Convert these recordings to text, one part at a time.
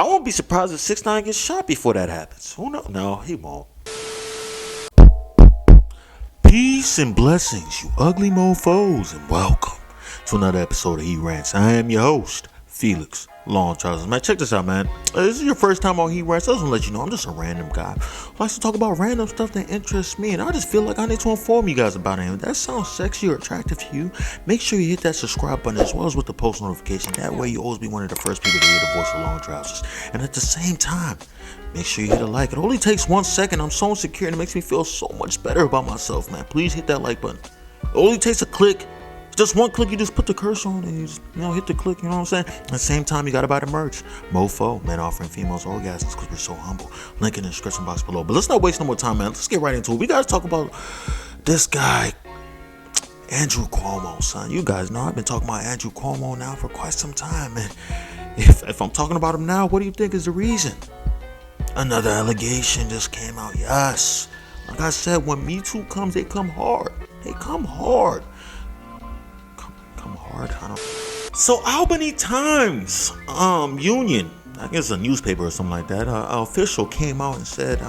won't be surprised if 6ix9ine gets shot before that happens. Who knows? No, he won't. Peace and blessings, you ugly mofos, and welcome to another episode of He Rants. I am your host, Felix Long Charles. Man, check this out, man. This is your first time on He Rants. I just want to let you know I'm just a random guy who likes to talk about random stuff that interests me, and I just feel like I need to inform you guys about it. And if that sounds sexy or attractive to you, make sure you hit that subscribe button as well as with the post notification. That way you always be one of the first people to hear the voice of Long Trousers. And at the same time, make sure you hit a like. It only takes 1 second. I'm so insecure and it makes me feel so much better about myself, man. Please hit that like button. It only takes a click. Just one click, you just put the cursor on and you just, hit the click, you know what I'm saying? At the same time, you gotta buy the merch. Mofo, men offering females orgasms because we're so humble. Link in the description box below. But let's not waste no more time, man. Let's get right into it. We gotta talk about this guy, Andrew Cuomo, son. You guys know I've been talking about Andrew Cuomo now for quite some time, man. If I'm talking about him now, what do you think is the reason? Another allegation just came out. Yes. Like I said, when Me Too comes, they come hard. They come hard. Come hard. I don't. So Albany Times Union, I guess a newspaper or something like that, an official came out and said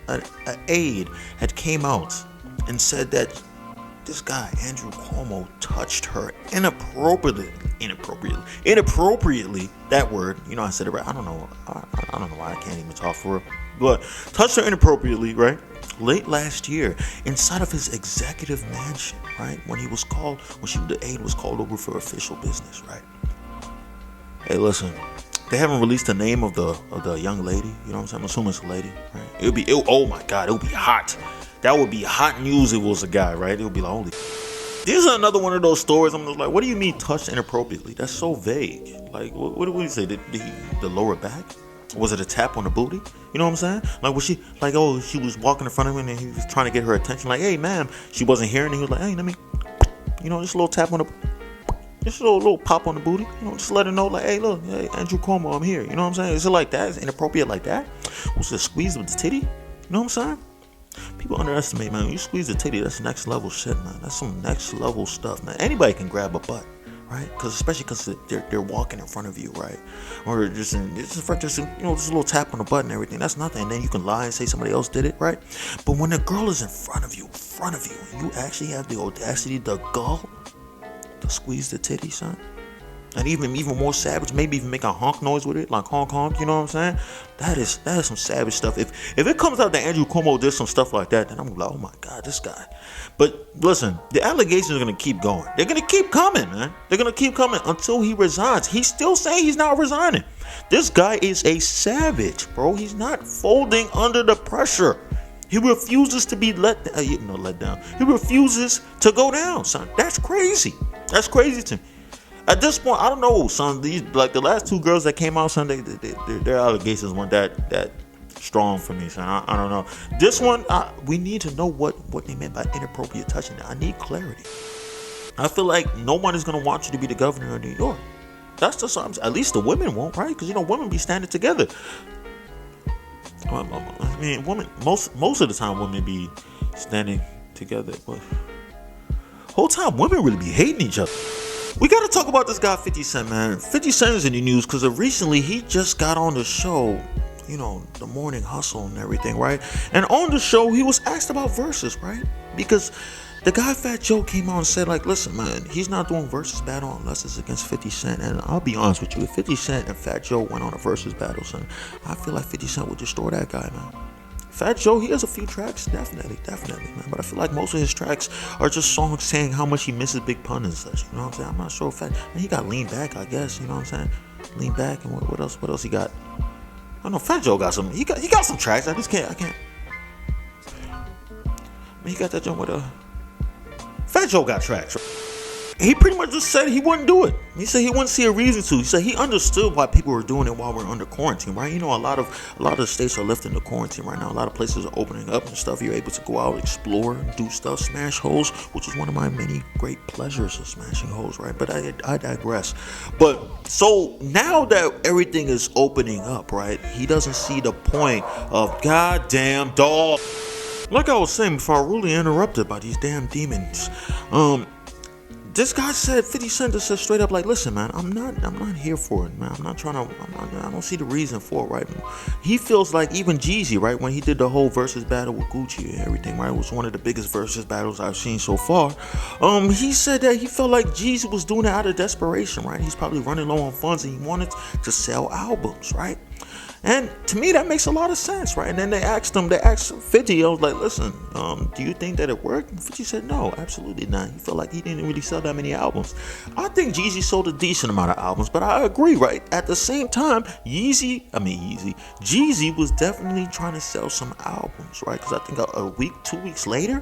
an aide had came out and said that this guy Andrew Cuomo touched her inappropriately. That word, I said it right. I don't know why I can't even talk for her, but touched her inappropriately, right? Late last year, inside of his executive mansion, right? When the aide was called over for official business, right? Hey, listen, they haven't released the name of the young lady. You know what I'm saying? I'm assuming it's a lady, right? Oh my God, it would be hot. That would be hot news if it was a guy, right? It would be like, holy. This is another one of those stories. I'm just like, what do you mean touched inappropriately? That's so vague. Like, what do we say? The lower back? Was it a tap on the booty? You know what I'm saying? Like, was she like, she was walking in front of him and he was trying to get her attention. Like, hey, ma'am. She wasn't hearing. And he was like, hey, let me, just a little tap on just a little pop on the booty. Just let her know, like, hey, look, hey, Andrew Cuomo, I'm here. You know what I'm saying? Is it like that? Is it inappropriate like that? Was it a squeeze with the titty? You know what I'm saying? People underestimate, man. When you squeeze the titty, that's next level shit, man. That's some next level stuff, man. Anybody can grab a butt, right? Especially because they're walking in front of you, right? Or just a little tap on the butt and everything. That's nothing. And then you can lie and say somebody else did it, right? But when a girl is in front of you, you actually have the audacity, the gall to squeeze the titty, son. And even more savage, maybe even make a honk noise with it, like honk honk, you know what I'm saying? That is some savage stuff. If it comes out that Andrew Cuomo did some stuff like that, then I'm like, oh my God, this guy. But listen, the allegations are gonna keep going. They're gonna keep coming, man. They're gonna keep coming until he resigns. He's still saying he's not resigning. This guy is a savage, bro. He's not folding under the pressure. He refuses to be let down. He refuses to go down, son. That's crazy. That's crazy to me. At this point, I don't know, son. These the last two girls that came out, son, their allegations weren't that strong for me, son. I don't know. This one, we need to know what they meant by inappropriate touching. I need clarity. I feel like no one is gonna want you to be the governor of New York. That's just at least the women won't, right? Because women be standing together. I mean, women most of the time women be standing together, but whole time women really be hating each other. We gotta talk about this guy 50 Cent, man. 50 Cent is in the news because recently he just got on the show, the Morning Hustle and everything, right? And on the show he was asked about verses, right? Because the guy Fat Joe came out and said, like, listen, man, he's not doing versus battle unless it's against 50 Cent. And I'll be honest with you, if 50 Cent and Fat Joe went on a versus battle, son, I feel like 50 Cent would destroy that guy, man. Fat Joe, he has a few tracks, definitely, man. But I feel like most of his tracks are just songs saying how much he misses Big Pun and such. You know what I'm saying? I'm not sure if and he got Lean Back, I guess. You know what I'm saying? Lean Back, and what else he got? I don't know. Fat Joe got some. He got some tracks. I can't. He got that joint with Fat Joe got tracks. He pretty much just said he wouldn't do it. He said he wouldn't see a reason to. He said he understood why people were doing it while we're under quarantine, right? A lot of the states are lifting the quarantine right now. A lot of places are opening up and stuff. You're able to go out, explore, do stuff, smash holes, which is one of my many great pleasures of smashing holes, right? But I digress. But so now that everything is opening up, right? He doesn't see the point of goddamn dog. Like I was saying before, I really interrupted by these damn demons. this guy said, 50 Cent just said straight up, like, listen, man, I'm not here for it, man. I don't see the reason for it, right? He feels like even Jeezy, right, when he did the whole versus battle with Gucci and everything, right, it was one of the biggest versus battles I've seen so far. He said that he felt like Jeezy was doing it out of desperation, right? He's probably running low on funds and he wanted to sell albums, right? And to me, that makes a lot of sense, right? And then they asked 50, I was like, listen, do you think that it worked? And 50 said, no, absolutely not. He felt like he didn't really sell that many albums. I think Jeezy sold a decent amount of albums, but I agree, right? At the same time, Jeezy was definitely trying to sell some albums, right? Because I think a week, 2 weeks later,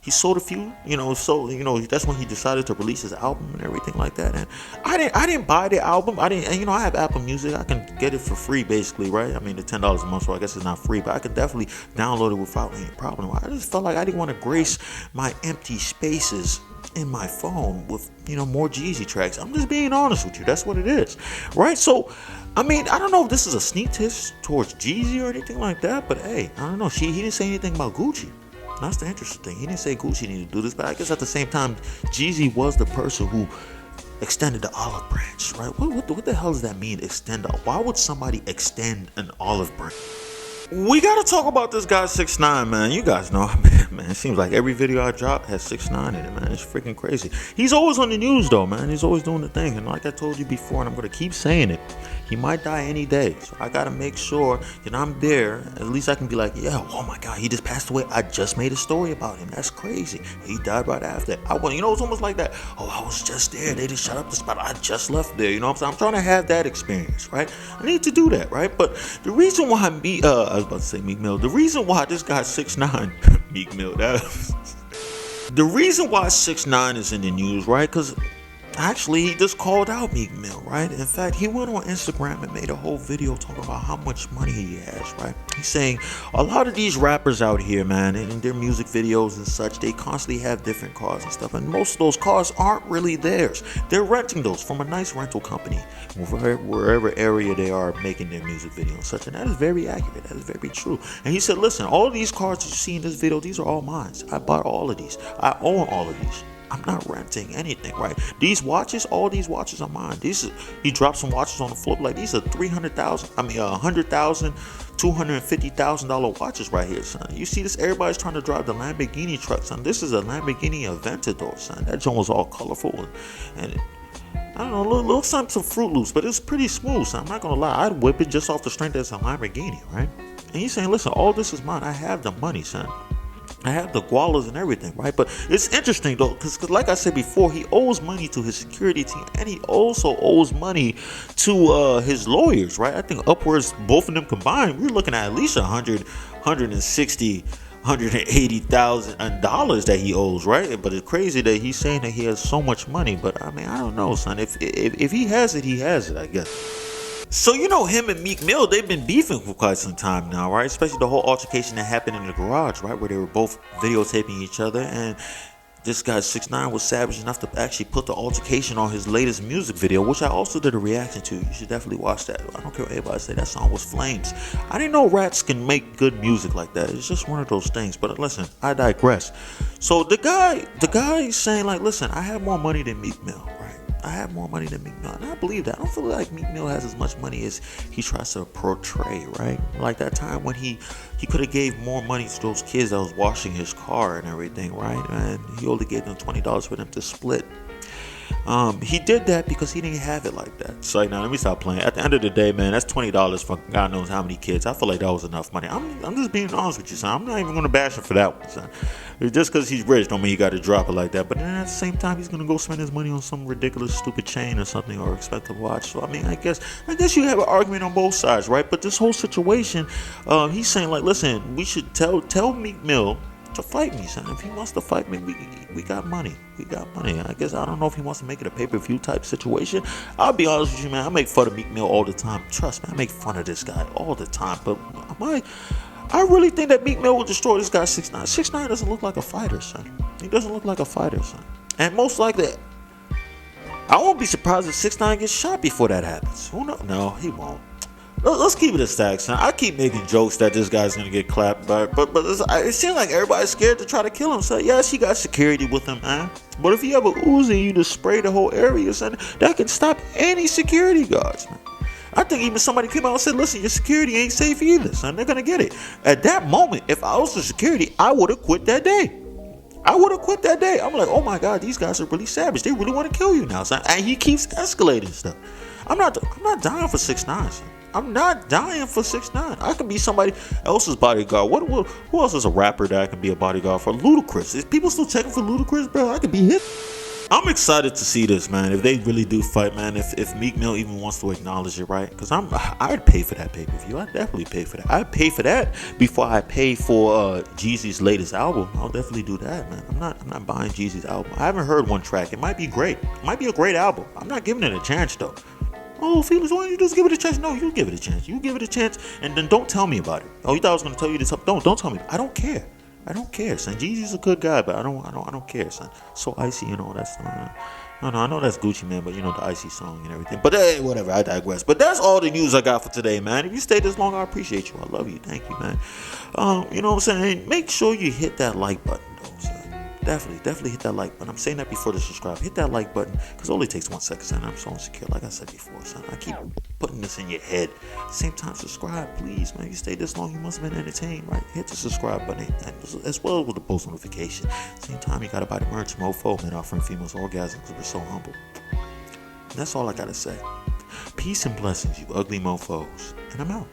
he sold a few, that's when he decided to release his album and everything like that. And I didn't buy the album. I have Apple Music. I can get it for free, basically, right? I mean, the $10 a month, so I guess it's not free, but I could definitely download it without any problem. I just felt like I didn't want to grace my empty spaces in my phone with, more Jeezy tracks. I'm just being honest with you. That's what it is, right? So, I mean, I don't know if this is a sneak diss towards Jeezy or anything like that, but hey, I don't know. He didn't say anything about Gucci. That's the interesting thing. He didn't say Gucci needed to do this, but I guess at the same time, Jeezy was the person who extended the olive branch, right? What the hell does that mean, extend? Why would somebody extend an olive branch? We gotta talk about this guy 6ix9ine, man. You guys know, man. It seems like every video I drop has 6ix9ine in it, man. It's freaking crazy. He's always on the news, though, man. He's always doing the thing. And like I told you before, and I'm gonna keep saying it, he might die any day. So I gotta make sure that I'm there. At least I can be like, yeah, oh my God, he just passed away. I just made a story about him. That's crazy. He died right after. It's almost like that. Oh, I was just there. They just shut up the spot. I just left there. You know what I'm saying? I'm trying to have that experience, right? I need to do that, right? But the reason why I was about to say Meek Mill. The reason why this guy 6ix9ine, Meek Mill, the reason why 6ix9ine is in the news, right? Because actually, he just called out Meek Mill, right? In fact, he went on Instagram and made a whole video talking about how much money he has, right? He's saying a lot of these rappers out here, man, in their music videos and such, they constantly have different cars and stuff, and most of those cars aren't really theirs. They're renting those from a nice rental company, wherever area they are making their music video and such, and that is very accurate. That is very true. And he said, listen, all of these cars that you see in this video, these are all mine. I bought all of these. I own all of these. I'm not renting anything, right? These watches, all these watches are mine. He dropped some watches on the floor, like these are $100,000, $250,000 watches right here, son. You see this? Everybody's trying to drive the Lamborghini truck, son. This is a Lamborghini Aventador, son. That joint was all colorful and I don't know, a little something to Fruit Loops, but it's pretty smooth, son. I'm not gonna lie. I'd whip it just off the strength that it's a Lamborghini, right? And he's saying, listen, all this is mine. I have the money, son. I have the gualas and everything, right? But it's interesting though, because like I said before, he owes money to his security team, and he also owes money to his lawyers, right? I think upwards, both of them combined, we're looking at least $180,000 that he owes, right? But it's crazy that he's saying that he has so much money. But I mean, I don't know, son. If he has it, he has it, I guess. So, him and Meek Mill, they've been beefing for quite some time now, right? Especially the whole altercation that happened in the garage, right? Where they were both videotaping each other. And this guy 6ix9ine was savage enough to actually put the altercation on his latest music video, which I also did a reaction to. You should definitely watch that. I don't care what anybody say, that song was flames. I didn't know rats can make good music like that. It's just one of those things. But listen, I digress. So the guy is saying, like, listen, I have more money than Meek Mill, right? I have more money than Meek Mill, and I believe that. I don't feel like Meek Mill has as much money as he tries to portray, right? Like that time when he could have gave more money to those kids that was washing his car and everything, right? And he only gave them $20 for them to split. He did that because he didn't have it like that. So now let me stop playing. At the end of the day, man, that's $20 for God knows how many kids. I feel like that was enough money. I'm just being honest with you, son. I'm not even gonna bash him for that one, son. Just because he's rich don't mean he got to drop it like that. But then at the same time, he's gonna go spend his money on some ridiculous, stupid chain or something, or expensive watch. So I mean, I guess you have an argument on both sides, right? But this whole situation, he's saying like, listen, we should tell Meek Mill to fight me, son. If he wants to fight me, we got money. We got money. I guess I don't know if he wants to make it a pay-per-view type situation. I'll be honest with you, man. I make fun of Meek Mill all the time. Trust me, I make fun of this guy all the time. But I really think that Meek Mill will destroy this guy 6ix9ine. 6ix9ine doesn't look like a fighter, son. He doesn't look like a fighter, son. And most likely, I won't be surprised if 6ix9ine gets shot before that happens. Who knows? No, he won't. Let's keep it a stack, son. I keep making jokes that this guy's gonna get clapped, but it seems like everybody's scared to try to kill him. So yes, he got security with him, man. But if you have a Uzi, you just spray the whole area, son, that can stop any security guards, man. I think even somebody came out and said, listen, your security ain't safe either, son. They're gonna get it. At that moment, if I was the security, I would have quit that day. I'm like, oh my God, these guys are really savage. They really want to kill you now, son. And he keeps escalating stuff. I'm not dying for 6ix9ine, son. I'm not dying for 6ix9ine. I could be somebody else's bodyguard. Who else is a rapper that I can be a bodyguard for? Ludacris. Is people still checking for Ludacris, bro? I could be hit. I'm excited to see this, man. If they really do fight, man. If Meek Mill even wants to acknowledge it, right? Because I'd pay for that pay-per-view. I'd definitely pay for that. I'd pay for that before I pay for Jeezy's latest album. I'll definitely do that, man. I'm not buying Jeezy's album. I haven't heard one track. It might be great. It might be a great album. I'm not giving it a chance though. Oh, Felix, why don't you just give it a chance? No, you give it a chance. You give it a chance, and then don't tell me about it. Oh, you thought I was gonna tell you this? Don't tell me. I don't care. I don't care, son. Jeezy's a good guy, but I don't care, son. So icy, you know. That's no. I know that's Gucci Man, but you know the icy song and everything. But hey, whatever. I digress. But that's all the news I got for today, man. If you stayed this long, I appreciate you. I love you. Thank you, man. You know what I'm saying? Make sure you hit that like button, though, son. Definitely hit that like button. I'm saying that before the subscribe. Hit that like button because it only takes 1 second, son. I'm so insecure. Like I said before, son. I keep putting this in your head. At the same time, subscribe, please, man. You stayed this long, you must have been entertained, right? Hit the subscribe button as well with the post notification. At the same time, you gotta buy the merch, mofo, man. Offering females orgasm because we're so humble. And that's all I gotta say. Peace and blessings, you ugly mofos. And I'm out.